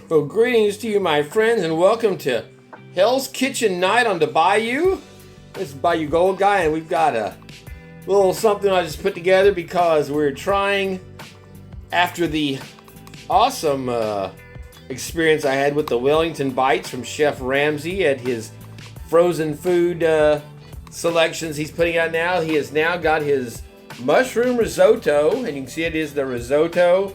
Well, greetings to you, my friends, and welcome to Hell's Kitchen Night on the Bayou. This is Bayou Gold Guy, and we've got a little something I just put together because we're trying, after the awesome experience I had with the Wellington Bites from Chef Ramsey at his frozen food selections he's putting out now. He has now got his mushroom risotto, and you can see it is the risotto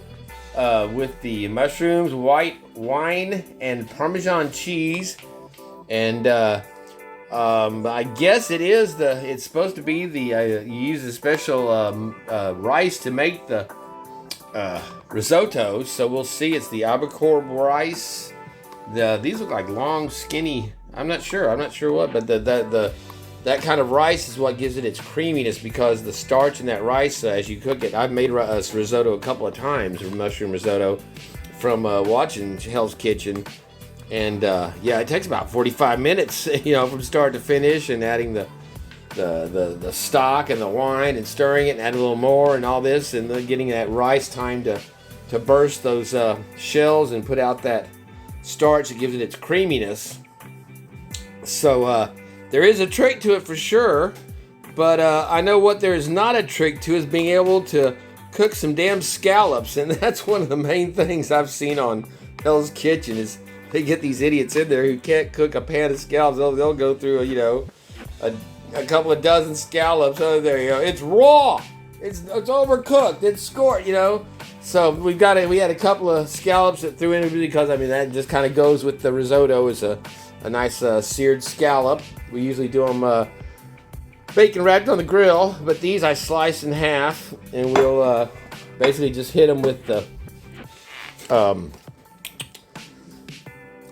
with the mushrooms, white wine, and Parmesan cheese. And I guess it's supposed to be you use a special rice to make the risotto. So we'll see. It's the albacore rice. These look like long, skinny. I'm not sure what, but that kind of rice is what gives it its creaminess, because the starch in that rice, as you cook it. I've made risotto a couple of times, mushroom risotto, from watching Hell's Kitchen, and it takes about 45 minutes, from start to finish, and adding the stock and the wine and stirring it and add a little more and all this, and then getting that rice time to burst those shells and put out that starch that gives it its creaminess. So there is a trick to it for sure, but I know what there is not a trick to is being able to cook some damn scallops, and that's one of the main things I've seen on Hell's Kitchen is they get these idiots in there who can't cook a pan of scallops. They'll go through a couple of dozen scallops. Oh, there you go. It's raw. It's overcooked. It's scored. So we had a couple of scallops that threw in because that just kind of goes with the risotto. Is a nice seared scallop. We usually do them bacon wrapped on the grill, but these I slice in half, and we'll basically just hit them with the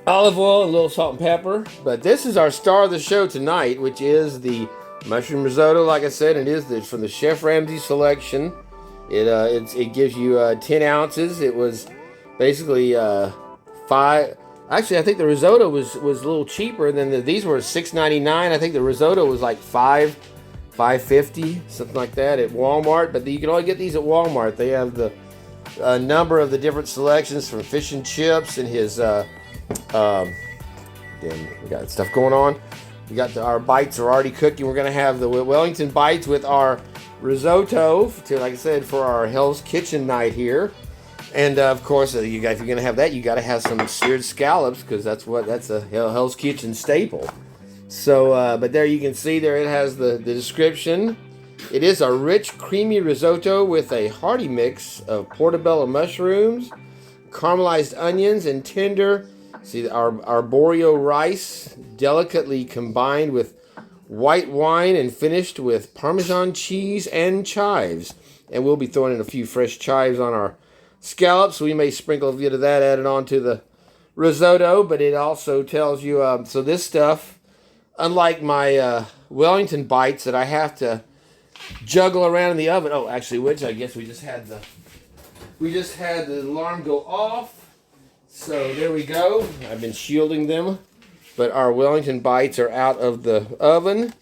olive oil and a little salt and pepper. But this is our star of the show tonight, which is the mushroom risotto. Like I said, it's from the Chef Ramsay selection. It gives you 10 ounces. It was basically 5. Actually, I think the risotto was a little cheaper than these were $6.99. I think the risotto was like $5.50, something like that at Walmart. But you can only get these at Walmart. They have the number of the different selections from fish and chips and his. We got stuff going on. We got our bites are already cooking. We're gonna have the Wellington Bites with our risotto, like I said, for our Hell's Kitchen night here. And of course, if you're gonna have that, you got to have some seared scallops, because that's a Hell's Kitchen staple. So, but there you can see there it has the description. It is a rich, creamy risotto with a hearty mix of portobello mushrooms, caramelized onions, and tender. See our arborio rice, delicately combined with white wine and finished with Parmesan cheese and chives. And we'll be throwing in a few fresh chives on our scallops. We may sprinkle a bit of that added on to the risotto, but it also tells you, so this stuff, unlike my Wellington Bites that I have to juggle around in the oven. Oh, actually, which I guess we just had the alarm go off. So there we go. I've been shielding them, but our Wellington Bites are out of the oven.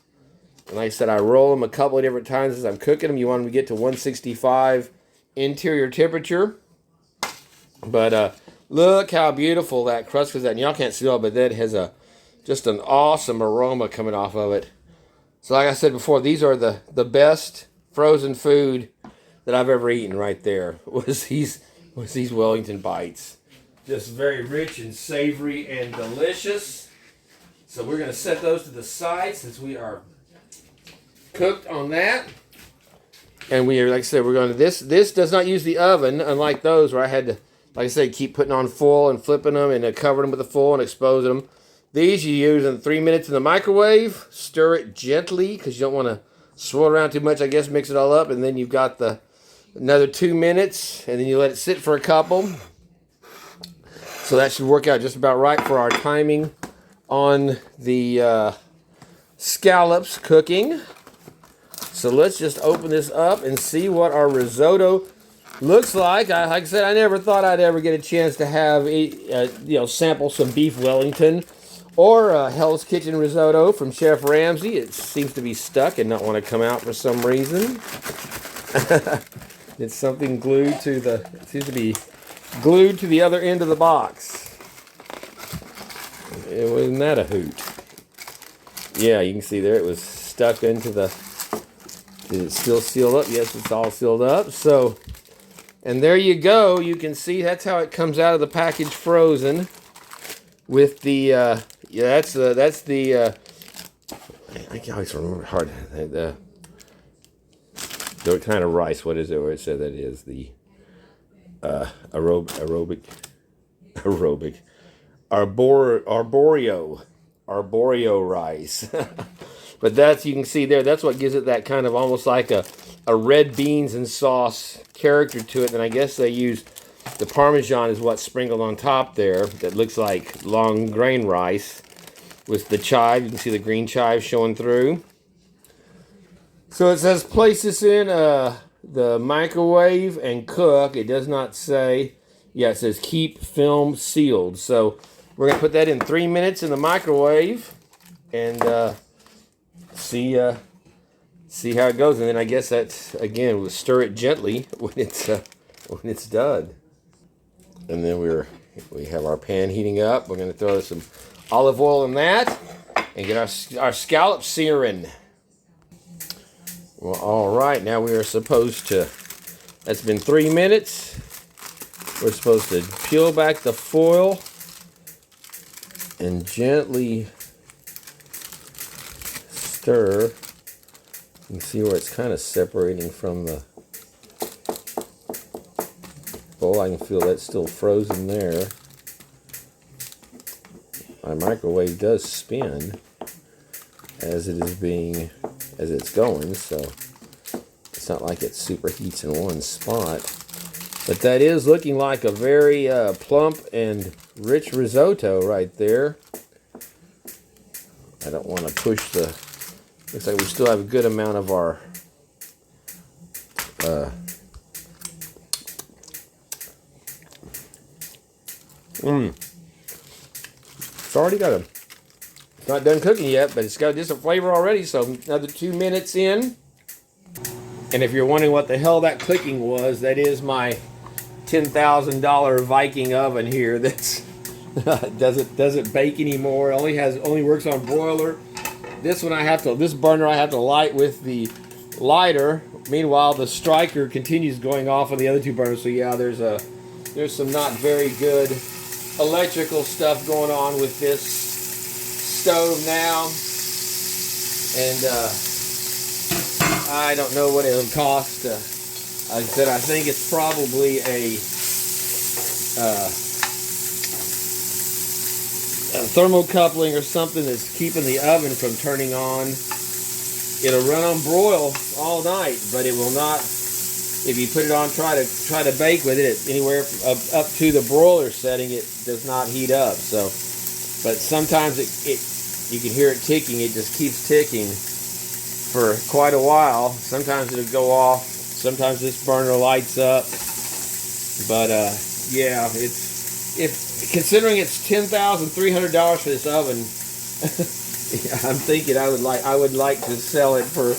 And like I said, I roll them a couple of different times as I'm cooking them. You want them to get to 165 interior temperature. But look how beautiful that crust is. And y'all can't see all, but that has just an awesome aroma coming off of it. So like I said before, these are the best frozen food that I've ever eaten right there. Was these Wellington Bites. Just very rich and savory and delicious. So we're going to set those to the side since we are cooked on that. And we are, like I said, we're going to this does not use the oven, unlike those where I had to, like I said, keep putting on full and flipping them and covering them with the full and exposing them. These you use in 3 minutes in the microwave. Stir it gently because you don't want to swirl around too much. I guess mix it all up, and then you've got another 2 minutes, and then you let it sit for a couple. So that should work out just about right for our timing on the scallops cooking. So let's just open this up and see what our risotto looks like. Like I said, I never thought I'd ever get a chance to have sample some beef Wellington or Hell's Kitchen risotto from Chef Ramsay. It seems to be stuck and not want to come out for some reason. It's something glued to it seems to be glued to the other end of the box. It wasn't that a hoot. Yeah, you can see there it was stuck into the... Did it still seal up? Yes, it's all sealed up. So, and there you go. You can see that's how it comes out of the package frozen. With the, yeah, that's the, I can always remember hard, the kind of rice, what is it where it said that is? The, aerobic, arborio rice. But that's, you can see there, that's what gives it that kind of almost like a red beans and sauce character to it. And I guess they use the Parmesan is what's sprinkled on top there. That looks like long grain rice with the chive. You can see the green chive showing through. So it says place this in the microwave and cook. It does not say, yeah, it says keep film sealed. So we're going to put that in 3 minutes in the microwave and see how it goes. And then I guess that's, again, we'll stir it gently when it's done. And then we have our pan heating up. We're going to throw some olive oil in that and get our scallops searing. Well, all right, now we are supposed to, that's been 3 minutes. We're supposed to peel back the foil and gently stir. You can see where it's kind of separating from the bowl. I can feel that's still frozen there. My microwave does spin as it's going, so it's not like it superheats in one spot. But that is looking like a very plump and rich risotto right there. I don't want to push the... Looks like we still have a good amount of our It's already got a... It's not done cooking yet, but it's got just a flavor already, so another 2 minutes in. And if you're wondering what the hell that clicking was, that is my $10,000 Viking oven here that's doesn't bake anymore. Only works on broiler. This burner I have to light with the lighter. Meanwhile, the striker continues going off on the other two burners. So yeah, there's some not very good electrical stuff going on with this stove now. And I don't know what it'll cost. Like I said, I think it's probably a thermocoupling or something that's keeping the oven from turning on. It'll run on broil all night, but it will not. If you put it on, try to bake with it anywhere up to the broiler setting, it does not heat up. So, but sometimes you can hear it ticking. It just keeps ticking for quite a while. Sometimes it'll go off. Sometimes this burner lights up. But yeah, if considering it's $10,300 for this oven, I'm thinking I would like to sell it for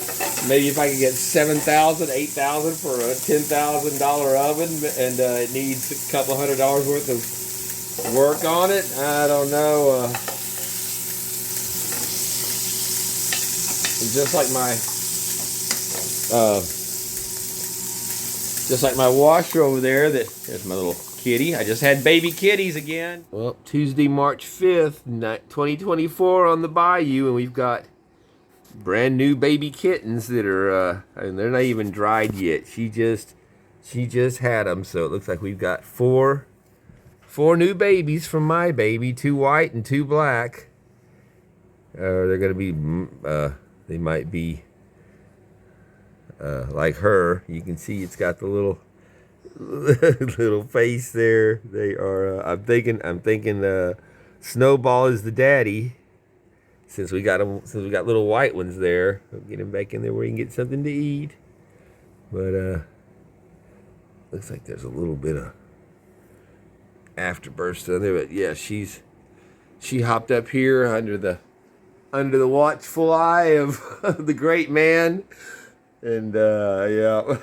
maybe if I could get $7,000, $8,000 for a $10,000 oven, and it needs a couple $100 worth of work on it. I don't know. Just like my washer over there. There's my little kitty. I just had baby kitties again. Well, Tuesday, March 5th, 2024 on the Bayou, and we've got brand new baby kittens that are, and they're not even dried yet. She just had them, so it looks like we've got four new babies from my baby, 2 white and 2 black. They're gonna be, they might be like her. You can see it's got the little face there. They are. I'm thinking. Snowball is the daddy. Since we got little white ones there, we'll get him back in there where he can get something to eat. But looks like there's a little bit of afterburst on there. But yeah, she hopped up here under the watchful eye of the great man, and yeah,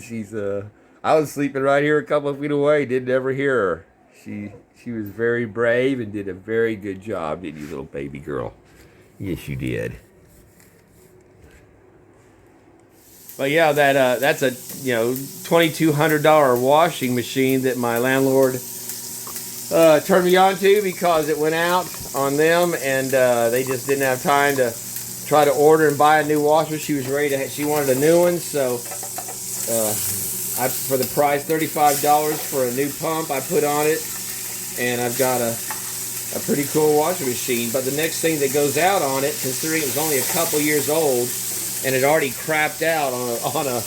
she's I was sleeping right here a couple of feet away, didn't ever hear her. She was very brave and did a very good job, didn't you, little baby girl? Yes, you did. But yeah, that's a $2,200 washing machine that my landlord turned me on to because it went out on them, and they just didn't have time to try to order and buy a new washer. She was ready to. She wanted a new one, so for the price, $35 for a new pump, I put on it, and I've got a pretty cool washing machine. But the next thing that goes out on it, considering it was only a couple years old and it already crapped out on a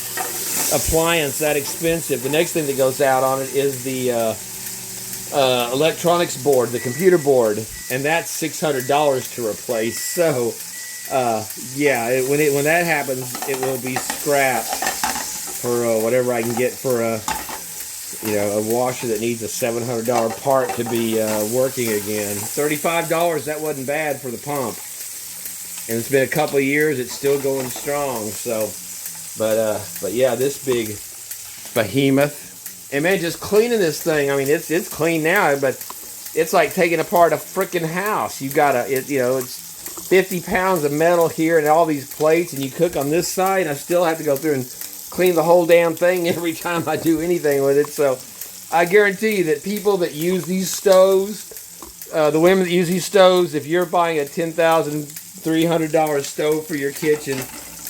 appliance that expensive, the next thing that goes out on it is the electronics board, the computer board, and that's $600 to replace. So yeah, when that happens, it will be scrapped for whatever I can get for a washer that needs a $700 part to be working again. $35, that wasn't bad for the pump, and it's been a couple of years. It's still going strong. So, but yeah, this big behemoth, and man, just cleaning this thing. I mean, it's clean now, but it's like taking apart a freaking house. You gotta, it's 50 pounds of metal here and all these plates, and you cook on this side, and I still have to go through and clean the whole damn thing every time I do anything with it. So I guarantee you that people that use these stoves, the women that use these stoves, if you're buying a $10,300 stove for your kitchen,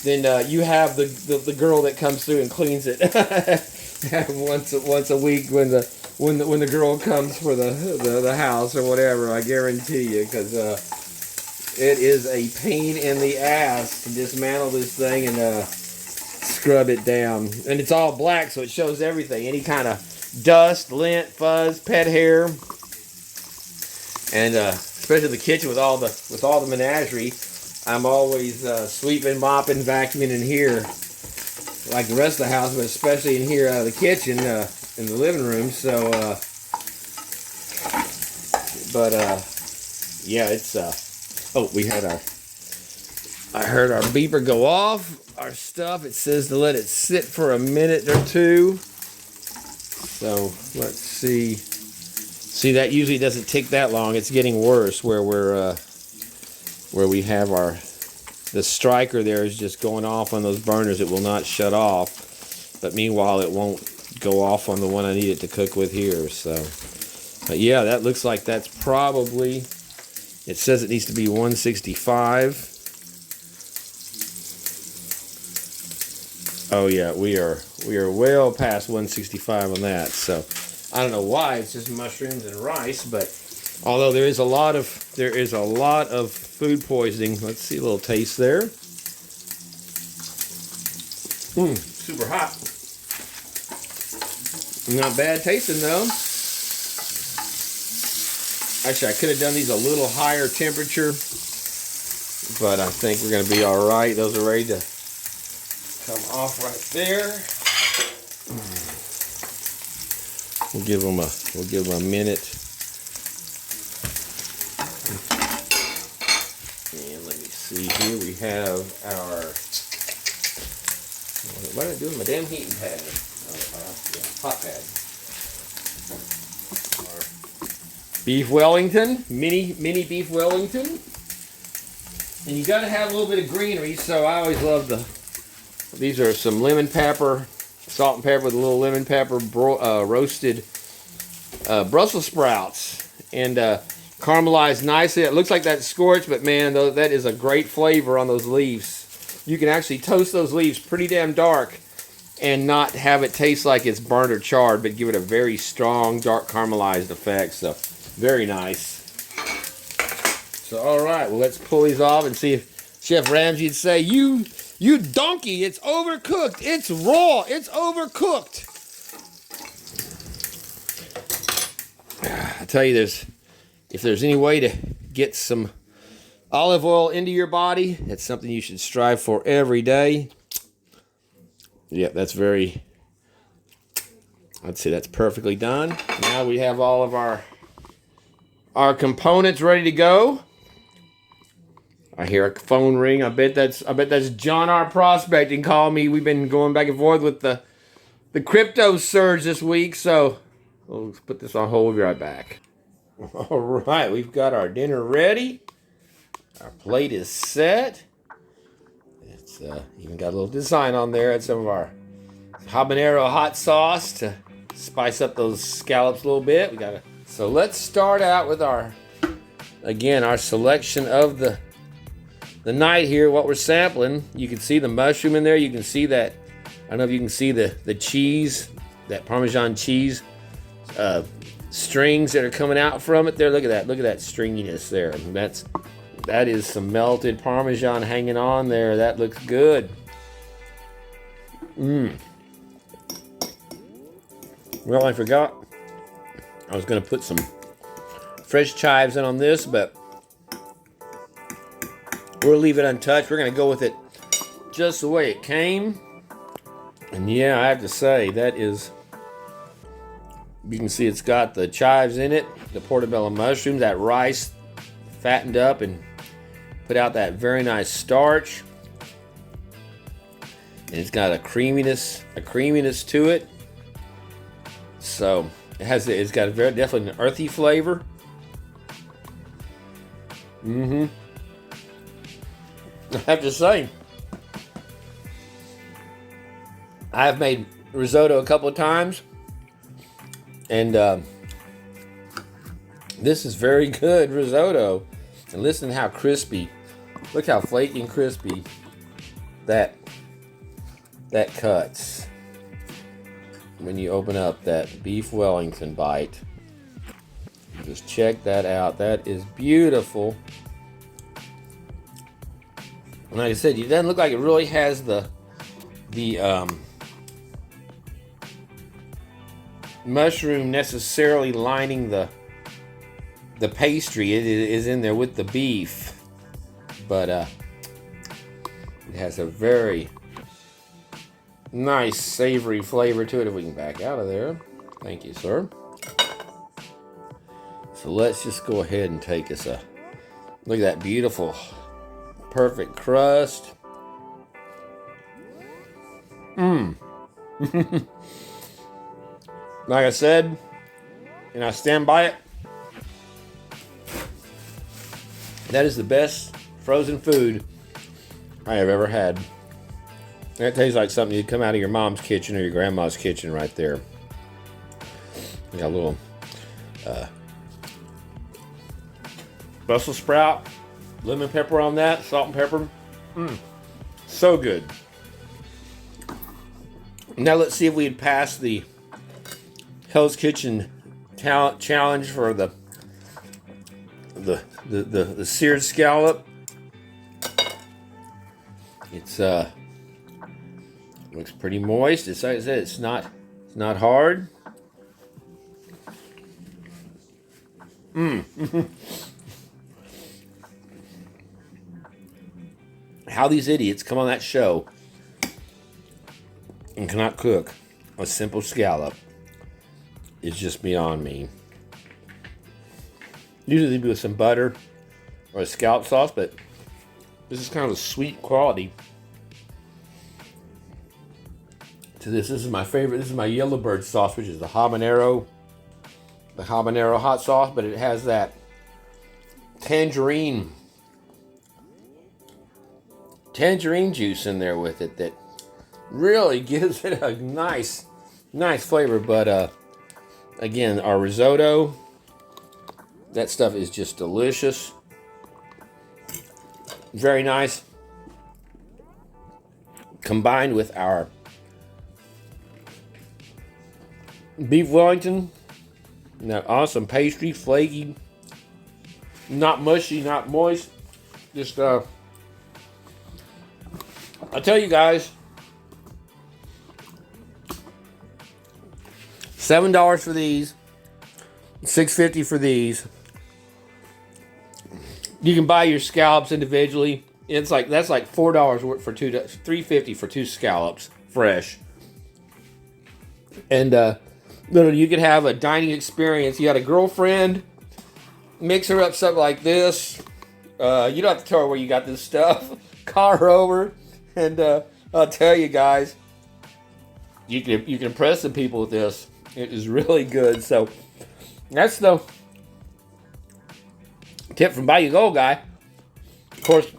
then you have the girl that comes through and cleans it once a week when the girl comes for the house or whatever. I guarantee you, because it is a pain in the ass to dismantle this thing and scrub it down. And it's all black, so it shows everything, any kind of dust, lint, fuzz, pet hair, and especially the kitchen with all the menagerie. I'm always sweeping, mopping, vacuuming in here like the rest of the house, but especially in here, the kitchen, in the living room. So yeah, it's oh, we had I heard our beeper go off. Our stuff, it says to let it sit for a minute or two. So let's see. See, that usually doesn't take that long. It's getting worse where we have the striker there is just going off on those burners. It will not shut off. But meanwhile, it won't go off on the one I need it to cook with here. So, but yeah, that looks like that's probably, it says it needs to be 165. Oh yeah, we are well past 165 on that. So I don't know why. It's just mushrooms and rice, but although there is a lot of food poisoning. Let's see a little taste there. Super hot. Not bad tasting though. Actually, I could have done these a little higher temperature, but I think we're going to be all right. Those are ready to come off right there. We'll give them a minute. And let me see here. We have our, what am I doing? My damn heating pad. Hot pad. Our Beef Wellington, mini Beef Wellington. And you got to have a little bit of greenery. So I always love these are some lemon pepper, salt and pepper with a little lemon pepper, roasted Brussels sprouts, and caramelized nicely. It looks like that's scorched, but man, that is a great flavor on those leaves. You can actually toast those leaves pretty damn dark and not have it taste like it's burnt or charred, but give it a very strong, dark caramelized effect. So, very nice. So, all right, well, let's pull these off and see if Chef Ramsey would say, You donkey, it's overcooked. It's raw. It's overcooked. I tell you, if there's any way to get some olive oil into your body, it's something you should strive for every day. Yeah, I'd say that's perfectly done. Now we have all of our components ready to go. I hear a phone ring. I bet that's John R. Prospecting calling me. We've been going back and forth with the crypto surge this week, so Let's put this on hold. We'll be right back. All right, we've got our dinner ready. Our plate is set. It's even got a little design on there. It's some of our habanero hot sauce to spice up those scallops a little bit. So let's start out with our selection of the night here. What we're sampling, you can see the mushroom in there. You can see that. I don't know if you can see the cheese, that Parmesan cheese strings that are coming out from it there. Look at that. Look at that stringiness there. That is some melted Parmesan hanging on there. That looks good. Well, I forgot. I was going to put some fresh chives in on this, but we'll leave it untouched. We're going to go with it just the way it came. And yeah, I have to say, that is... You can see it's got the chives in it, the portobello mushrooms, that rice fattened up and put out that very nice starch. And it's got a creaminess to it. So it's got definitely an earthy flavor. I have to say, I've made risotto a couple of times, and this is very good risotto. And listen to how crispy. Look how flaky and crispy that cuts when you open up that Beef Wellington bite. Just check that out. That is beautiful. And like I said, it doesn't look like it really has the mushroom necessarily lining the pastry. It is in there with the beef, but it has a very nice savory flavor to it. If we can back out of there. Thank you, sir. So let's just go ahead and take us a look at that beautiful, perfect crust. Like I said, and I stand by it, that is the best frozen food I have ever had. That tastes like something you'd come out of your mom's kitchen or your grandma's kitchen right there. You got a little Brussels sprout, lemon pepper on that, salt and pepper. So good. Now let's see if we had passed the Hell's Kitchen talent challenge for the seared scallop. It's looks pretty moist. It's like I said, it's not hard. How these idiots come on that show and cannot cook a simple scallop is just beyond me. Usually they do with some butter or a scallop sauce, but this is kind of a sweet quality to this. This is my favorite. This is my Yellowbird sauce, which is the habanero hot sauce, but it has that tangerine juice in there with it that really gives it a nice flavor. But again, our risotto, that stuff is just delicious. Very nice. Combined with our Beef Wellington, and that awesome pastry, flaky, not mushy, not moist. Just I'll tell you guys, $7 for these, $6.50 for these. You can buy your scallops individually. That's like $4 worth for $3.50 for two scallops, fresh. And literally, you could have a dining experience. You got a girlfriend, mix her up something like this. You don't have to tell her where you got this stuff. Call her over, and I'll tell you guys, you can impress the people with this. It is really good. So that's the tip from Bayou Gold Guy. Of course,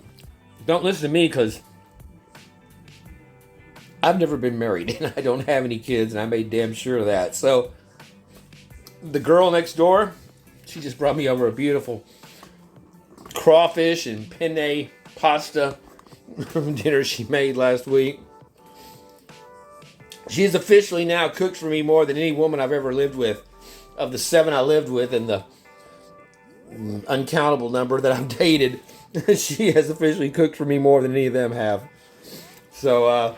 don't listen to me because I've never been married and I don't have any kids, and I made damn sure of that. So the girl next door, she just brought me over a beautiful crawfish and penne pasta dinner she made last week. She's officially now cooked for me more than any woman I've ever lived with. Of the 7 I lived with and the uncountable number that I've dated, she has officially cooked for me more than any of them have. So,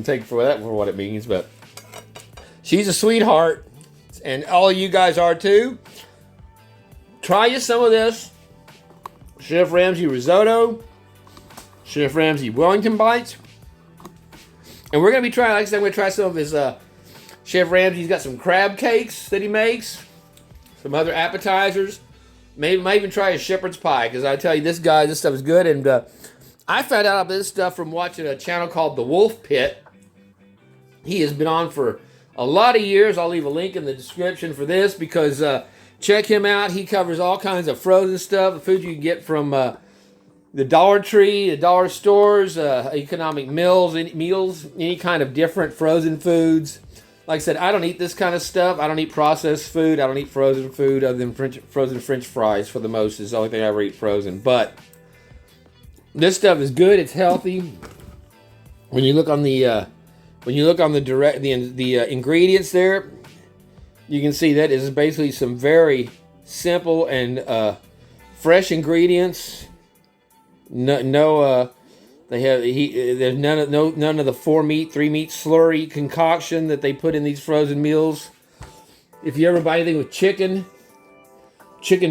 take for that for what it means, but she's a sweetheart, and all of you guys are too. Try you some of this Chef Ramsay risotto, Chef Ramsay Wellington Bites, and we're gonna be trying. Like I said, I'm gonna try some of his. Chef Ramsay's got some crab cakes that he makes, some other appetizers. Maybe might even try a shepherd's pie, because I tell you, this stuff is good. And I found out about this stuff from watching a channel called The Wolf Pit. He has been on for a lot of years. I'll leave a link in the description for this, because check him out. He covers all kinds of frozen stuff, the food you can get from the Dollar Tree, the dollar stores, economic meals, any kind of different frozen foods. Like I said, I don't eat this kind of stuff. I don't eat processed food. I don't eat frozen food other than frozen French fries for the most. It's the only thing I ever eat frozen. But this stuff is good. It's healthy. When you look on the ingredients there, you can see that is basically some very simple and fresh ingredients. There's none of the 3 meat slurry concoction that they put in these frozen meals. If you ever buy anything with chicken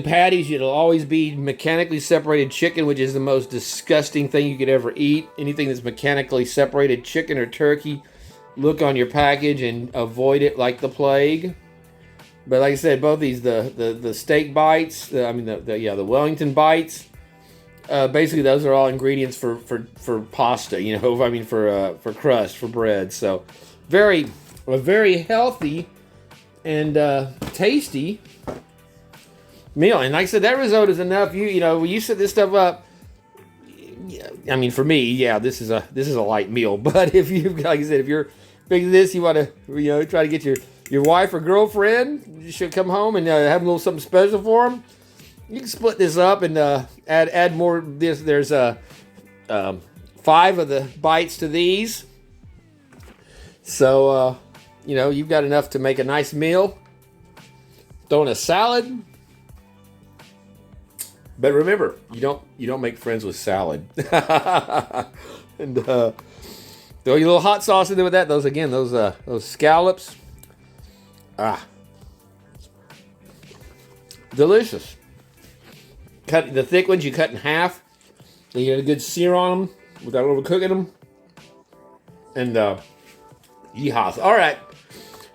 patties, it'll always be mechanically separated chicken, which is the most disgusting thing you could ever eat. Anything that's mechanically separated chicken or turkey, look on your package and avoid it like the plague. But like I said, both these, the steak bites, the Wellington bites, basically those are all ingredients for pasta, for crust, for bread. So a very healthy and tasty meal. And like I said, that risotto is enough. When you set this stuff up, I mean, for me, yeah, this is a light meal. But if you're big to this, you want to try to get your wife or girlfriend, you should come home and have a little something special for them. You can split this up and add more. There's 5 of the bites to these, so you've got enough to make a nice meal. Throw in a salad, but remember, you don't make friends with salad. And throw your little hot sauce in there with that. Those scallops, delicious. Cut the thick ones, you cut in half. Then you get a good sear on them without overcooking them. And yeehaws. All right,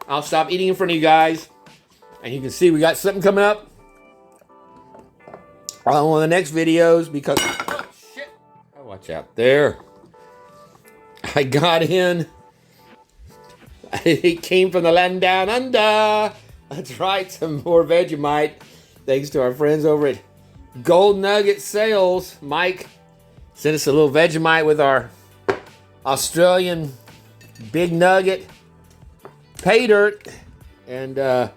I'll stop eating in front of you guys, and you can see we got something coming up on one of the next videos, because shit! Oh, watch out there. I got in. It came from the land down under. That's right, some more Vegemite. Thanks to our friends over at Gold Nugget Sales. Mike sent us a little Vegemite with our Australian big nugget pay dirt, and I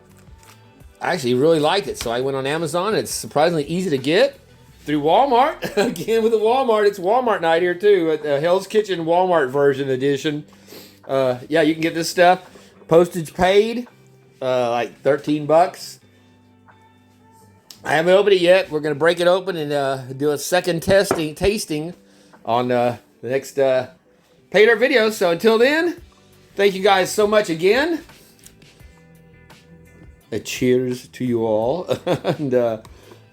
actually really liked it. So I went on Amazon. It's surprisingly easy to get through Walmart. Again, with the Walmart, it's Walmart night here too. At the Hell's Kitchen Walmart version edition. Yeah, you can get this stuff. Postage paid, like $13. I haven't opened it yet. We're going to break it open and do a second tasting on the next pay dirt video. So until then, thank you guys so much again. A cheers to you all. And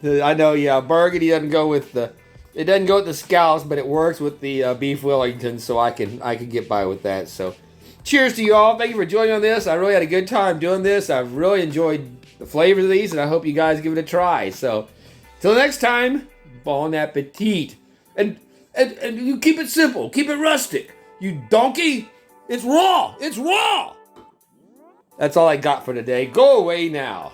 I know, yeah, burgundy doesn't go with the scallops, but it works with the beef Wellington, so I can get by with that. So cheers to you all. Thank you for joining on this. I really had a good time doing this. I've really enjoyed the flavors of these, and I hope you guys give it a try. So till next time, bon appetit. And you keep it simple, keep it rustic. You donkey, it's raw. It's raw. That's all I got for today. Go away now.